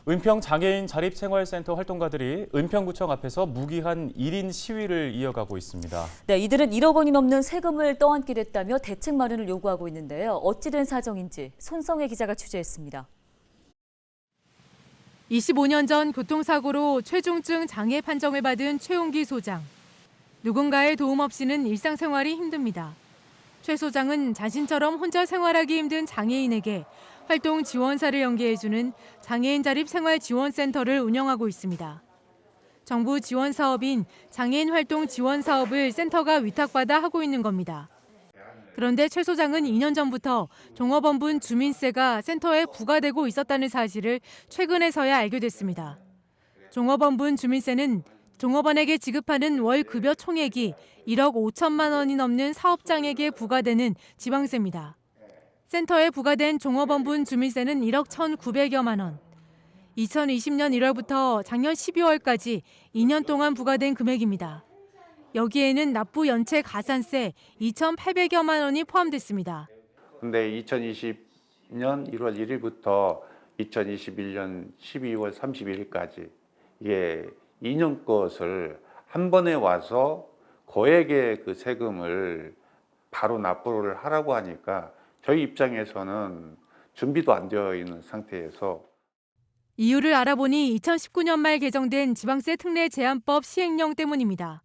은평 장애인 자립생활센터 활동가들이 은평구청 앞에서 무기한 1인 시위를 이어가고 있습니다. 네, 이들은 1억 원이 넘는 세금을 떠안게 됐다며 대책 마련을 요구하고 있는데요. 어찌된 사정인지 손성혜 기자가 취재했습니다. 25년 전 교통사고로 최중증 장애 판정을 받은 최용기 소장. 누군가의 도움 없이는 일상생활이 힘듭니다. 최 소장은 자신처럼 혼자 생활하기 힘든 장애인에게 활동 지원사를 연계해주는 장애인 자립생활지원센터를 운영하고 있습니다. 정부 지원 사업인 장애인 활동 지원 사업을 센터가 위탁받아 하고 있는 겁니다. 그런데 최 소장은 2년 전부터 종업원분 주민세가 센터에 부과되고 있었다는 사실을 최근에서야 알게 됐습니다. 종업원분 주민세는 종업원에게 지급하는 월 급여 총액이 1억 5천만 원이 넘는 사업장에게 부과되는 지방세입니다. 센터에 부과된 종업원분 주민세는 1억 1,900여만 원. 2020년 1월부터 작년 12월까지 2년 동안 부과된 금액입니다. 여기에는 납부 연체 가산세 2,800여만 원이 포함됐습니다. 근데 2020년 1월 1일부터 2021년 12월 31일까지 이게 2년 것을 한 번에 와서 거액의 그 세금을 바로 납부를 하라고 하니까 저희 입장에서는 준비도 안 되어 있는 상태에서 이유를 알아보니 2019년 말 개정된 지방세 특례 제한법 시행령 때문입니다.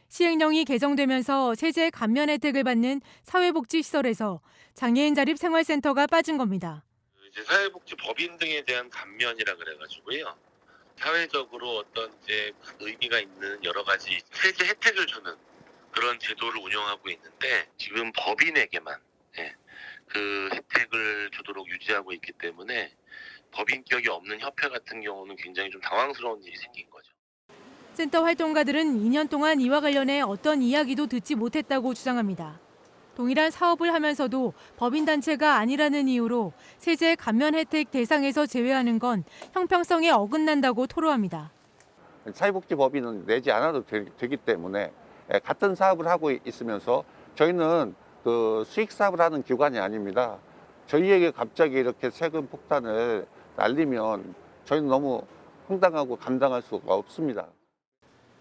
시행령이 개정되면서 세제 감면 혜택을 받는 사회복지시설에서 장애인 자립생활센터가 빠진 겁니다. 이제 사회복지법인 등에 대한 감면이라 그래가지고요. 사회적으로 어떤 이제 의미가 있는 여러 가지 세제 혜택을 주는 그런 제도를 운영하고 있는데 지금 법인에게만 그 혜택을 주도록 유지하고 있기 때문에 법인격이 없는 협회 같은 경우는 굉장히 좀 당황스러운 일이 생긴 거죠. 센터 활동가들은 2년 동안 이와 관련해 어떤 이야기도 듣지 못했다고 주장합니다. 동일한 사업을 하면서도 법인단체가 아니라는 이유로 세제 감면 혜택 대상에서 제외하는 건 형평성에 어긋난다고 토로합니다. 사회복지법인은 내지 않아도 되기 때문에 같은 사업을 하고 있으면서 저희는 그 수익 사업을 하는 기관이 아닙니다. 저희에게 갑자기 이렇게 세금 폭탄을 날리면 저희는 너무 황당하고 감당할 수가 없습니다.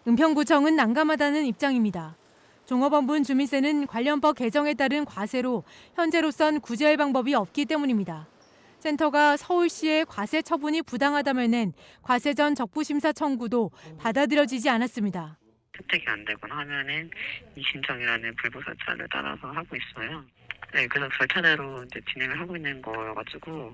은평구청은 난감하다는 입장입니다. 종업원분 주민세는 관련 법 개정에 따른 과세로 현재로선 구제할 방법이 없기 때문입니다. 센터가 서울시의 과세 처분이 부당하다며 낸 과세 전 적부심사 청구도 받아들여지지 않았습니다. 혜택이 안 되거나 하면은 이신청이라는 불법 절차를 따라서 하고 있어요. 네, 그래서 절차대로 이제 진행을 하고 있는 거여가지고.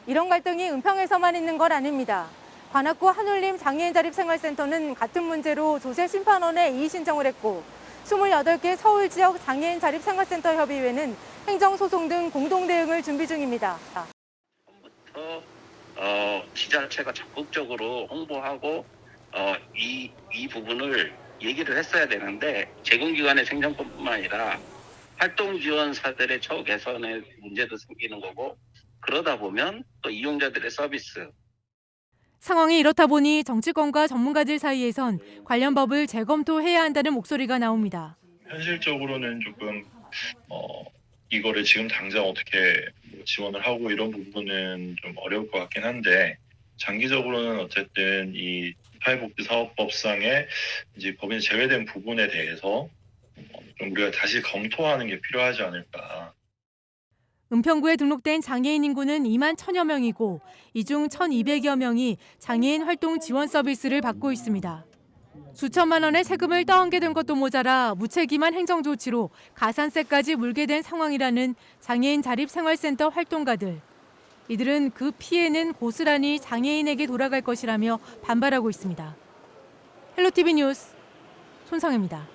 이런 갈등이 은평에서만 있는 건 아닙니다. 관악구 한울림 장애인 자립생활센터는 같은 문제로 조세심판원에 이의 신청을 했고 28개 서울 지역 장애인 자립생활센터 협의회는 행정소송 등 공동 대응을 준비 중입니다. 처음부터 지자체가 적극적으로 홍보하고 이 부분을 얘기를 했어야 되는데 제공기관의 생존뿐만 아니라 활동지원사들의 처우 개선에 문제도 생기는 거고 그러다 보면 또 이용자들의 서비스 상황이 이렇다 보니 정치권과 전문가들 사이에선 관련 법을 재검토해야 한다는 목소리가 나옵니다. 현실적으로는 조금 이거를 지금 당장 어떻게 지원을 하고 이런 부분은 좀 어려울 것 같긴 한데 장기적으로는 어쨌든 이 사회복지사업법상의 이제 법인 제외된 부분에 대해서 좀 우리가 다시 검토하는 게 필요하지 않을까. 은평구에 등록된 장애인 인구는 2만 1,000여 명이고 이 중 1,200여 명이 장애인 활동 지원 서비스를 받고 있습니다. 수천만 원의 세금을 떠안게 된 것도 모자라 무책임한 행정 조치로 가산세까지 물게 된 상황이라는 장애인 자립생활센터 활동가들. 이들은 그 피해는 고스란히 장애인에게 돌아갈 것이라며 반발하고 있습니다. 헬로티비 뉴스 손성혜입니다.